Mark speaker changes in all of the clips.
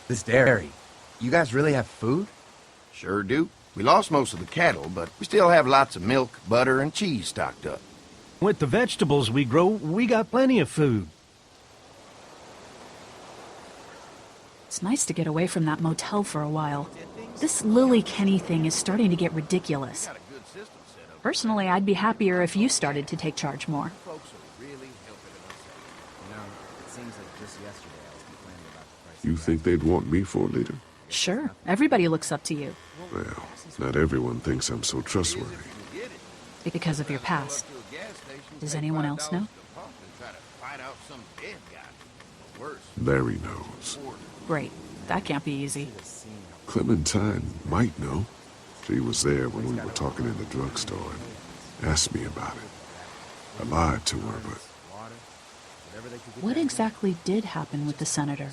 Speaker 1: This dairy. You guys really have food?
Speaker 2: Sure do. We lost most of the cattle, but we still have lots of milk, butter, and cheese stocked up.
Speaker 3: With the vegetables we grow, we got plenty of food.
Speaker 4: It's nice to get away from that motel for a while. This Lily Kenny thing is starting to get ridiculous. Personally, I'd be happier if you started to take charge more.
Speaker 5: You think they'd want me for a leader?
Speaker 4: Sure, everybody looks up to you.
Speaker 5: Well, not everyone thinks I'm so trustworthy.
Speaker 4: Because of your past. Does anyone else know?
Speaker 5: Larry knows.
Speaker 4: Great. That can't be easy.
Speaker 5: Clementine might know. She was there when we were talking in the drugstore and asked me about it. I lied to her, but...
Speaker 4: What exactly did happen with the senator?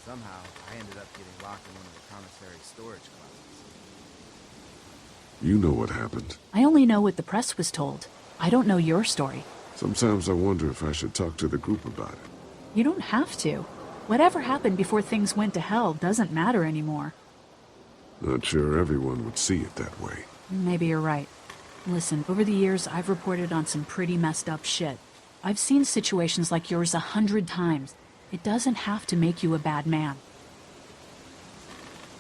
Speaker 1: Somehow, I ended up getting locked in one of the commissary storage closets.
Speaker 5: You know what happened.
Speaker 4: I only know what the press was told. I don't know your story.
Speaker 5: Sometimes I wonder if I should talk to the group about it.
Speaker 4: You don't have to. Whatever happened before things went to hell doesn't matter anymore.
Speaker 5: Not sure everyone would see it that way.
Speaker 4: Maybe you're right. Listen, over the years, I've reported on some pretty messed up shit. I've seen situations like yours 100 times. It doesn't have to make you a bad man.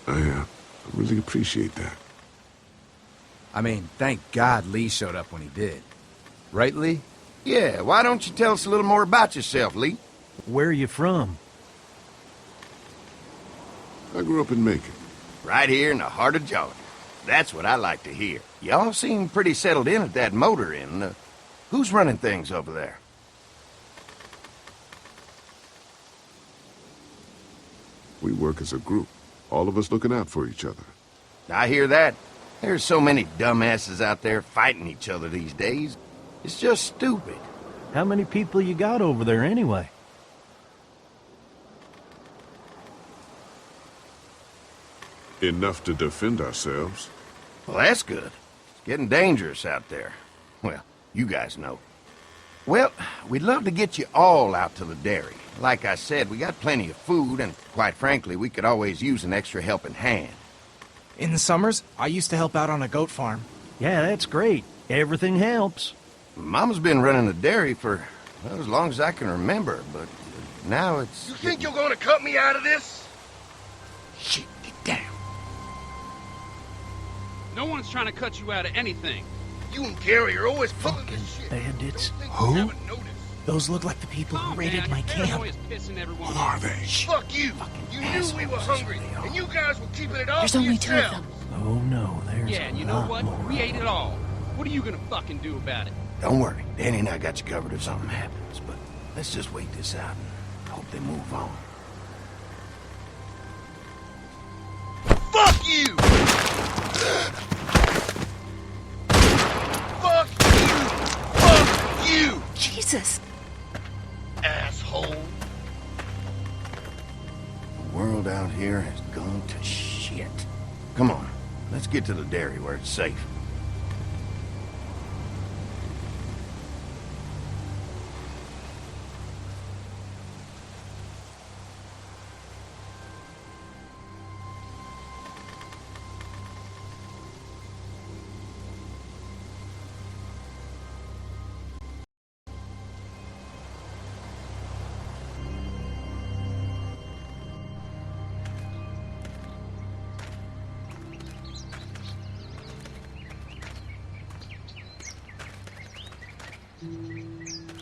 Speaker 5: I really appreciate that.
Speaker 1: I mean, thank God Lee showed up when he did. Right, Lee?
Speaker 2: Yeah, why don't you tell us a little more about yourself, Lee?
Speaker 3: Where are you from?
Speaker 5: I grew up in Macon.
Speaker 2: Right here in the heart of Georgia. That's what I like to hear. Y'all seem pretty settled in at that motor inn. Who's running things over there?
Speaker 5: We work as a group, all of us looking out for each other.
Speaker 2: I hear that. There's so many dumbasses out there fighting each other these days. It's just stupid.
Speaker 3: How many people you got over there anyway?
Speaker 5: Enough to defend ourselves.
Speaker 2: Well, that's good. It's getting dangerous out there. Well, you guys know. Well, we'd love to get you all out to the dairy. Like I said, we got plenty of food, and quite frankly, we could always use an extra helping hand.
Speaker 6: In the summers, I used to help out on a goat farm.
Speaker 3: Yeah, that's great. Everything helps.
Speaker 2: Mama's been running the dairy for, well, as long as I can remember, but now it's...
Speaker 7: You think you're gonna cut me out of this?
Speaker 2: Shit, get down.
Speaker 8: No one's trying to cut you out of anything.
Speaker 7: You and Gary are always pulling this shit.
Speaker 3: Bandits.
Speaker 6: Who? Those look like the people who raided my camp.
Speaker 5: Who are they?
Speaker 7: Fuck you! You knew we were hungry, and you guys were keeping it all
Speaker 4: There's
Speaker 7: for
Speaker 4: only 2 of
Speaker 7: yourselves.
Speaker 4: them.
Speaker 3: Oh no, there's
Speaker 8: Yeah, and you
Speaker 3: a
Speaker 8: know
Speaker 3: lot
Speaker 8: what?
Speaker 3: more.
Speaker 8: We ate it all. What are you gonna fucking do about it?
Speaker 2: Don't worry, Danny and I got you covered if something happens, but let's just wait this out and hope they move on.
Speaker 7: Fuck you! Fuck you! Fuck you!
Speaker 4: Jesus!
Speaker 7: Asshole!
Speaker 2: The world out here has gone to shit. Come on, let's get to the dairy where it's safe.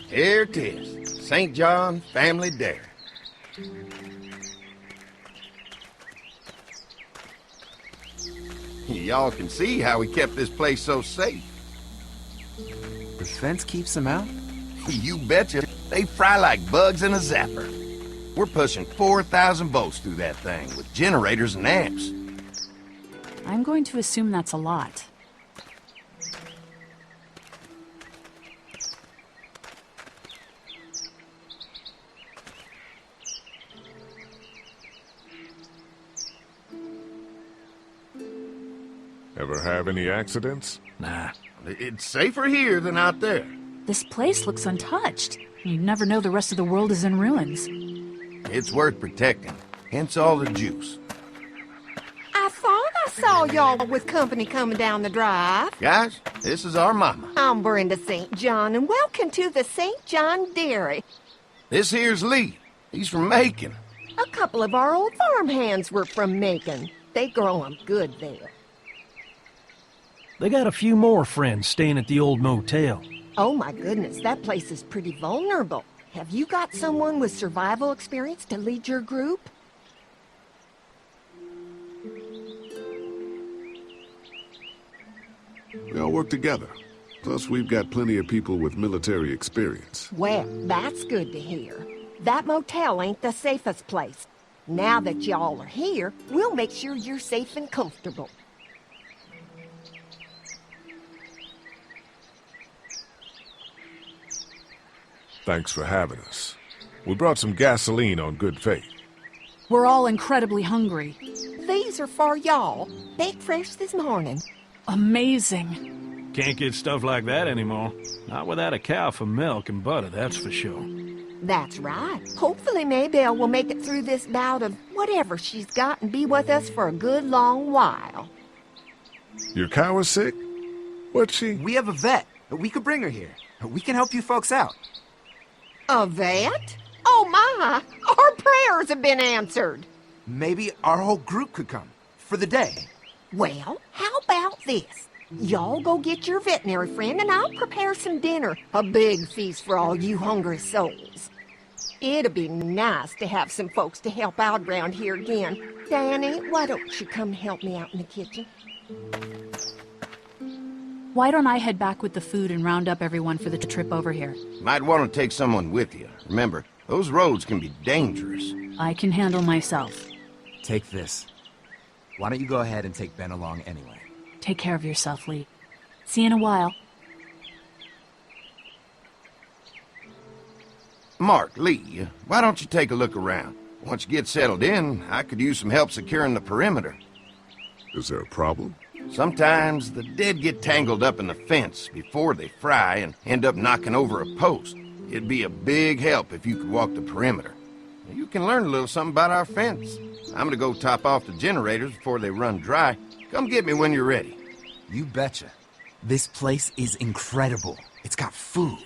Speaker 2: Here it is, St. John Family Dairy. Y'all can see how we kept this place so safe.
Speaker 1: The fence keeps them out?
Speaker 2: You betcha. They fry like bugs in a zapper. We're pushing 4,000 volts through that thing with generators and amps.
Speaker 4: I'm going to assume that's a lot.
Speaker 5: Ever have any accidents?
Speaker 1: Nah.
Speaker 2: It's safer here than out there.
Speaker 4: This place looks untouched. You never know the rest of the world is in ruins.
Speaker 2: It's worth protecting. hence all the juice.
Speaker 9: I thought I saw y'all with company coming down the drive.
Speaker 2: Guys, this is our mama.
Speaker 9: I'm Brenda St. John, and welcome to the St. John Dairy.
Speaker 2: This here's Lee. He's from Macon.
Speaker 9: A couple of our old farmhands were from Macon. They grow 'em good there.
Speaker 3: They got a few more friends staying at the old motel.
Speaker 9: Oh my goodness, that place is pretty vulnerable. Have you got someone with survival experience to lead your group?
Speaker 5: We all work together. Plus, we've got plenty of people with military experience.
Speaker 9: Well, that's good to hear. That motel ain't the safest place. Now that y'all are here, we'll make sure you're safe and comfortable.
Speaker 5: Thanks for having us. We brought some gasoline on good faith.
Speaker 4: We're all incredibly hungry.
Speaker 9: These are for y'all. Baked fresh this morning.
Speaker 4: Amazing.
Speaker 3: Can't get stuff like that anymore. Not without a cow for milk and butter, that's for sure.
Speaker 9: That's right. Hopefully Maybelle will make it through this bout of whatever she's got and be with us for a good long while.
Speaker 5: Your cow is sick? What's she?
Speaker 1: We have a vet. We could bring her here. We can help you folks out.
Speaker 9: A vet? Oh my! Our prayers have been answered.
Speaker 1: Maybe our whole group could come. For the day.
Speaker 9: Well, how about this? Y'all go get your veterinary friend and I'll prepare some dinner. A big feast for all you hungry souls. It'd be nice to have some folks to help out around here again. Danny, why don't you come help me out in the kitchen?
Speaker 4: Why don't I head back with the food and round up everyone for the trip over here?
Speaker 2: Might want to take someone with you. Remember, those roads can be dangerous.
Speaker 4: I can handle myself.
Speaker 1: Take this. Why don't you go ahead and take Ben along anyway?
Speaker 4: Take care of yourself, Lee. See you in a while.
Speaker 2: Mark, Lee, why don't you take a look around? Once you get settled in, I could use some help securing the perimeter.
Speaker 5: Is there a problem?
Speaker 2: Sometimes the dead get tangled up in the fence before they fry and end up knocking over a post. It'd be a big help if you could walk the perimeter. You can learn a little something about our fence. I'm gonna go top off the generators before they run dry. Come get me when you're ready.
Speaker 1: You betcha. This place is incredible. It's got food.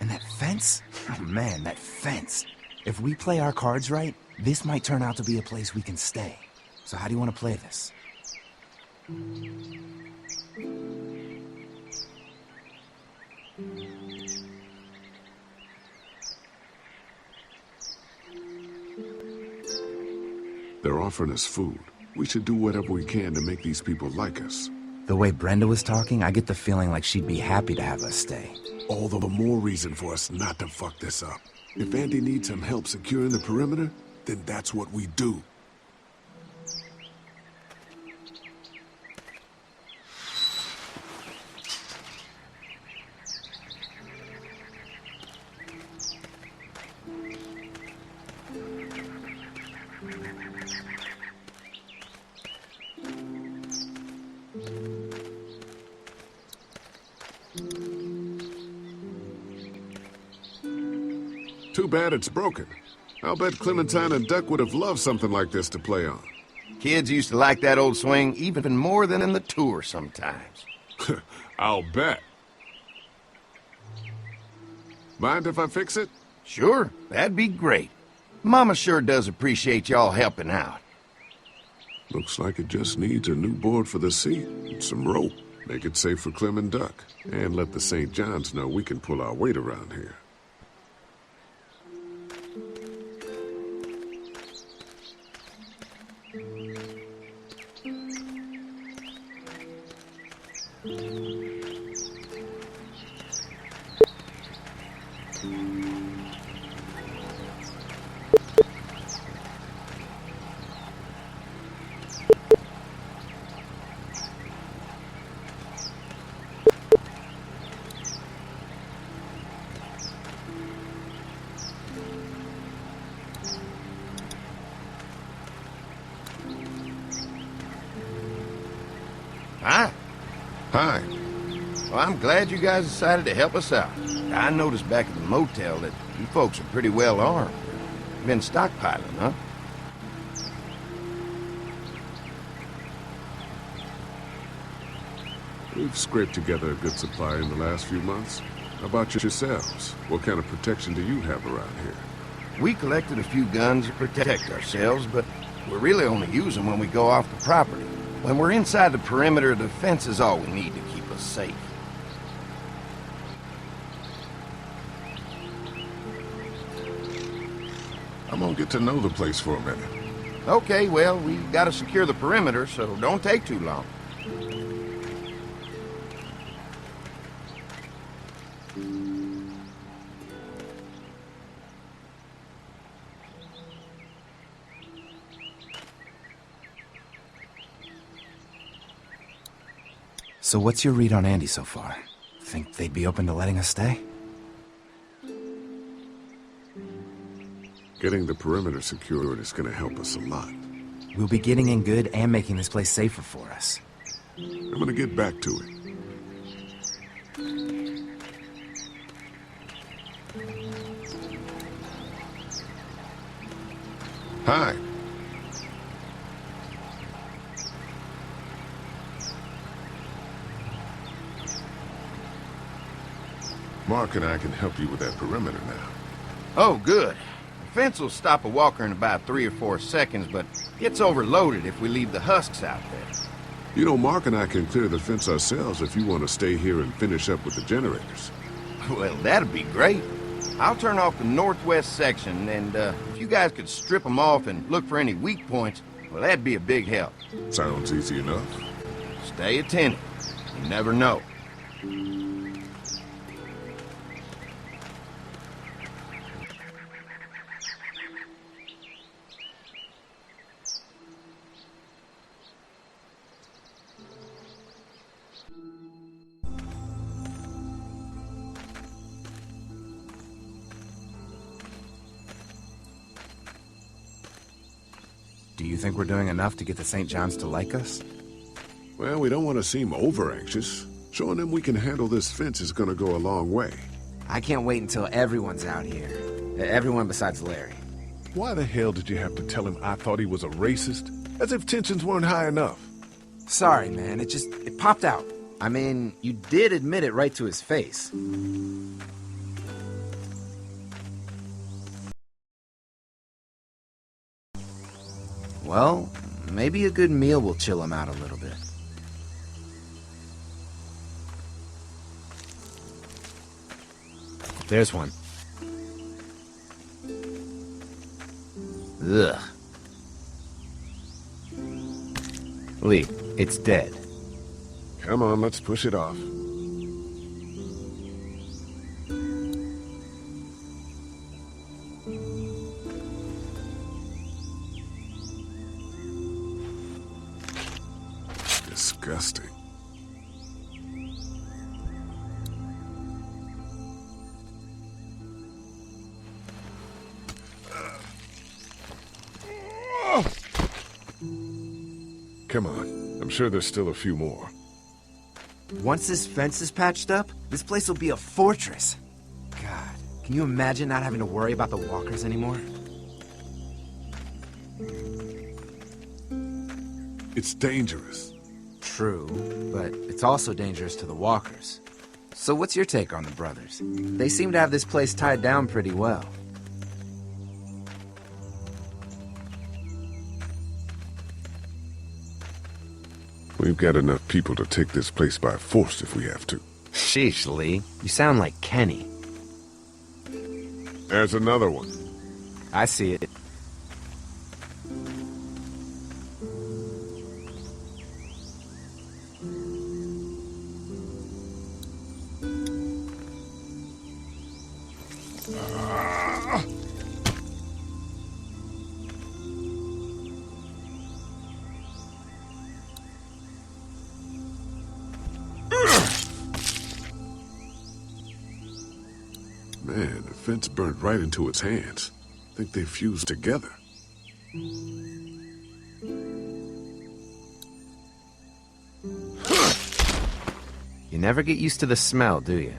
Speaker 1: And that fence? Oh man, that fence. If we play our cards right, this might turn out to be a place we can stay. So how do you want to play this?
Speaker 5: They're offering us food. We should do whatever we can to make these people like us.
Speaker 1: The way Brenda was talking, I get the feeling like she'd be happy to have us stay.
Speaker 5: All the more reason for us not to fuck this up. If Andy needs some help securing the perimeter, then that's what we do. Too bad it's broken. I'll bet Clementine and Duck would have loved something like this to play on.
Speaker 2: Kids used to like that old swing even more than in the tour sometimes.
Speaker 5: I'll bet. Mind if I fix it?
Speaker 2: Sure, that'd be great. Mama sure does appreciate y'all helping out.
Speaker 5: Looks like it just needs a new board for the seat and some rope. Make it safe for Clem and Duck. And let the St. John's know we can pull our weight around here.
Speaker 2: Hi.
Speaker 5: Hi.
Speaker 2: Well, I'm glad you guys decided to help us out. I noticed back at the motel that you folks are pretty well armed. Been stockpiling, huh?
Speaker 5: We've scraped together a good supply in the last few months. How about yourselves? What kind of protection do you have around here?
Speaker 2: We collected a few guns to protect ourselves, but we really only use them when we go off the property. When we're inside the perimeter, the fence is all we need to keep us safe.
Speaker 5: I'm gonna get to know the place for a minute.
Speaker 2: Okay, well, we gotta secure the perimeter, so don't take too long.
Speaker 1: So what's your read on Andy so far? Think they'd be open to letting us stay?
Speaker 5: Getting the perimeter secured is gonna help us a lot.
Speaker 1: We'll be getting in good and making this place safer for us.
Speaker 5: I'm gonna get back to it. Hi. Mark and I can help you with that perimeter now.
Speaker 2: Oh, good. The fence will stop a walker in about 3 or 4 seconds, but gets overloaded if we leave the husks out there.
Speaker 5: You know, Mark and I can clear the fence ourselves if you want to stay here and finish up with the generators.
Speaker 2: Well, that'd be great. I'll turn off the northwest section, and if you guys could strip them off and look for any weak points, well, that'd be a big help.
Speaker 5: Sounds easy enough.
Speaker 2: Stay attentive. You never know.
Speaker 1: Do you think we're doing enough to get the St. John's to like us?
Speaker 5: Well, we don't want to seem over-anxious. Showing them we can handle this fence is gonna go a long way.
Speaker 1: I can't wait until everyone's out here. Everyone besides Larry.
Speaker 10: Why the hell did you have to tell him I thought he was a racist? As if tensions weren't high enough.
Speaker 1: Sorry, man. It popped out. I mean, you did admit it right to his face. Well, maybe a good meal will chill him out a little bit. There's one. Ugh. Lee, it's dead.
Speaker 5: Come on, let's push it off. Disgusting. Come on. I'm sure there's still a few more.
Speaker 1: Once this fence is patched up, this place will be a fortress. God, can you imagine not having to worry about the walkers anymore?
Speaker 5: It's dangerous.
Speaker 1: True, but it's also dangerous to the walkers. So what's your take on the brothers? They seem to have this place tied down pretty well.
Speaker 5: We've got enough people to take this place by force if we have to.
Speaker 1: Sheesh, Lee. You sound like Kenny.
Speaker 5: There's another one.
Speaker 1: I see it.
Speaker 5: Man, the fence burnt right into its hands. Think they fused together.
Speaker 1: You never get used to the smell, do you?